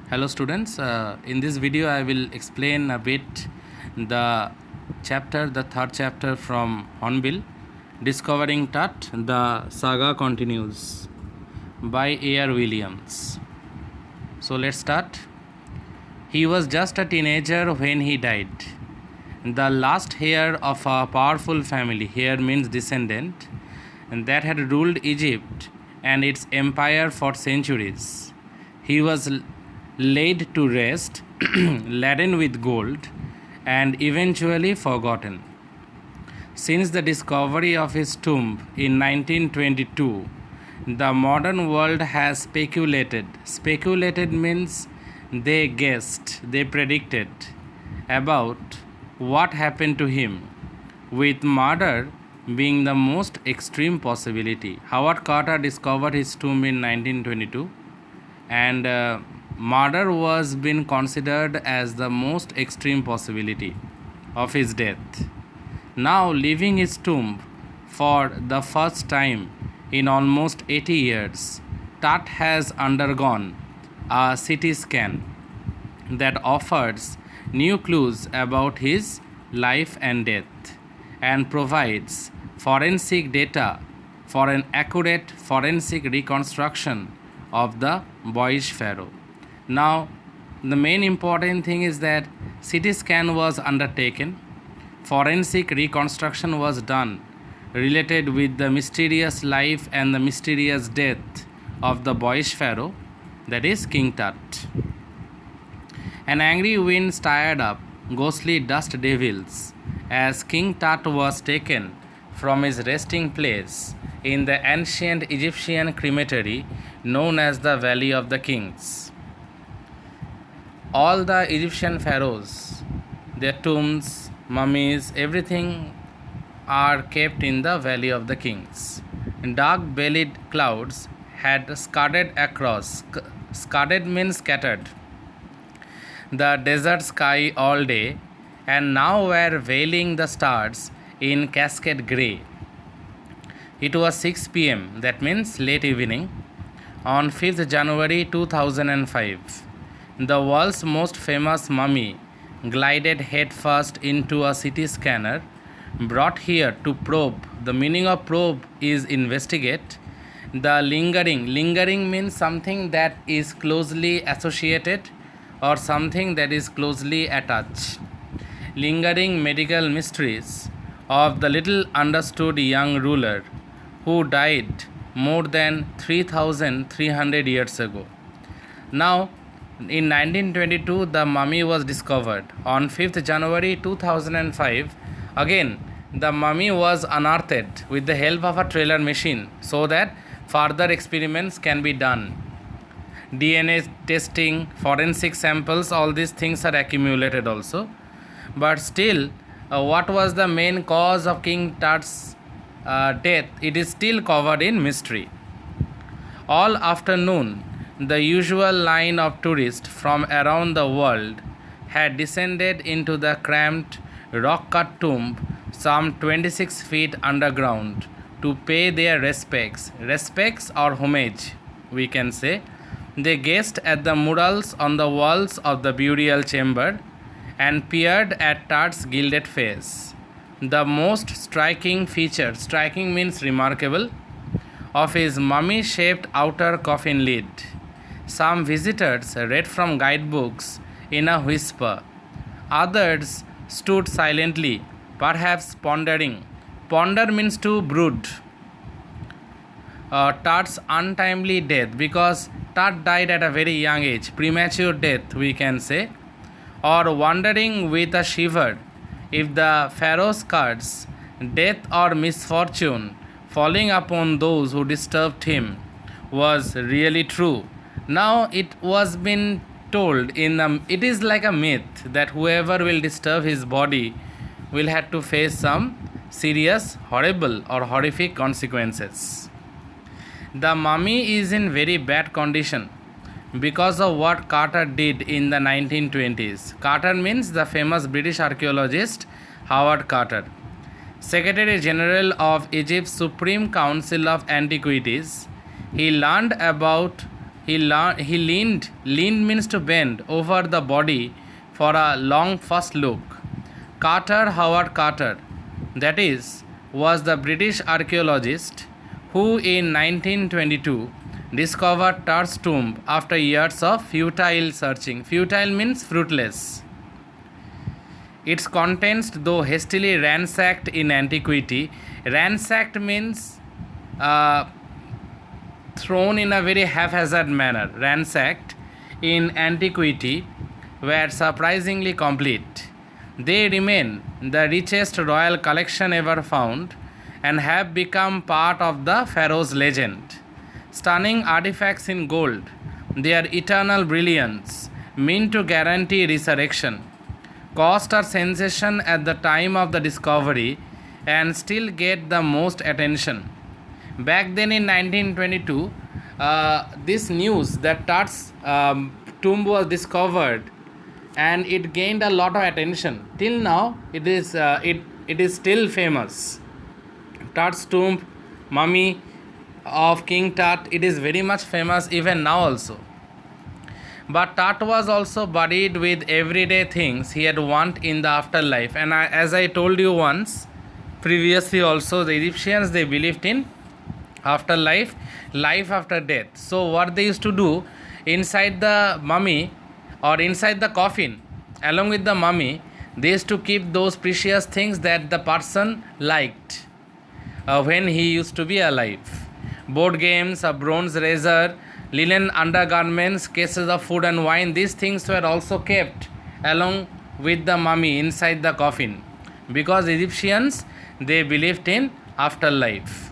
Hello students, in this video I will explain a bit the third chapter from Hornbill, Discovering Tut, the saga continues by A.R. Williams. So let's start. He was just a teenager when he died. The last heir of a powerful family, heir means descendant, and that had ruled Egypt and its empire for centuries. He was laid to rest, laden with gold, and eventually forgotten. Since the discovery of his tomb in 1922, the modern world has speculated. Speculated means they guessed, they predicted about what happened to him, with murder being the most extreme possibility. Howard Carter discovered his tomb in 1922, and murder was being considered as the most extreme possibility of his death. Now, leaving his tomb for the first time in almost 80 years, Tut has undergone a CT scan that offers new clues about his life and death and provides forensic data for an accurate forensic reconstruction of the boyish pharaoh. Now, the main important thing is that CT scan was undertaken, forensic reconstruction was done related with the mysterious life and the mysterious death of the boyish pharaoh, that is King Tut. An angry wind stirred up ghostly dust devils as King Tut was taken from his resting place in the ancient Egyptian cemetery known as the Valley of the Kings. All the Egyptian pharaohs, their tombs, mummies, everything are kept in the Valley of the Kings. Dark bellied clouds had scudded across, scudded means scattered, the desert sky all day, and now were veiling the stars in cascade grey. It was 6 pm, that means late evening, on 5th January 2005. The world's most famous mummy glided headfirst into a CT scanner brought here to probe. The meaning of probe is investigate. The lingering means something that is closely associated or something that is closely attached. Lingering medical mysteries of the little understood young ruler who died more than 3,300 years ago. Now, in 1922, the mummy was discovered. On 5th January 2005, again, the mummy was unearthed with the help of a trailer machine so that further experiments can be done. DNA testing, forensic samples, all these things are accumulated also. But still, what was the main cause of King Tut's death? It is still covered in mystery. All afternoon, the usual line of tourists from around the world had descended into the cramped rock-cut tomb some 26 feet underground to pay their respects or homage, we can say. They gazed at the murals on the walls of the burial chamber and peered at Tut's gilded face. The most striking feature, striking means remarkable, of his mummy-shaped outer coffin lid. Some visitors read from guidebooks in a whisper. Others stood silently, perhaps pondering. Ponder means to brood. Tut's untimely death, because Tut died at a very young age, premature death we can say, or wondering with a shiver if the pharaoh's curse, death or misfortune falling upon those who disturbed him was really true. Now it was been told it is like a myth that whoever will disturb his body will have to face some serious, horrible or horrific consequences. The mummy is in very bad condition because of what Carter did in the 1920s. Carter means the famous British archaeologist Howard Carter, Secretary General of Egypt's Supreme Council of Antiquities. He learned about He leaned means to bend over the body for a long first look. Howard Carter, that is, was the British archaeologist who in 1922 discovered Tut's tomb after years of futile searching. Futile means fruitless. Its contents, though hastily ransacked in antiquity, ransacked means thrown in a very haphazard manner, ransacked in antiquity, were surprisingly complete. They remain the richest royal collection ever found and have become part of the pharaoh's legend. Stunning artifacts in gold, their eternal brilliance, mean to guarantee resurrection, caused a sensation at the time of the discovery and still get the most attention. Back then in 1922, this news that Tut's tomb was discovered and it gained a lot of attention. Till now, it is still famous. Tut's tomb, mummy of King Tut, it is very much famous even now also. But Tut was also buried with everyday things he had want in the afterlife. And as I told you once, previously also, the Egyptians, they believed in afterlife, life after death. So what they used to do, inside the mummy or inside the coffin, along with the mummy, they used to keep those precious things that the person liked when he used to be alive. Board games, a bronze razor, linen undergarments, cases of food and wine, these things were also kept along with the mummy inside the coffin, because Egyptians, they believed in afterlife.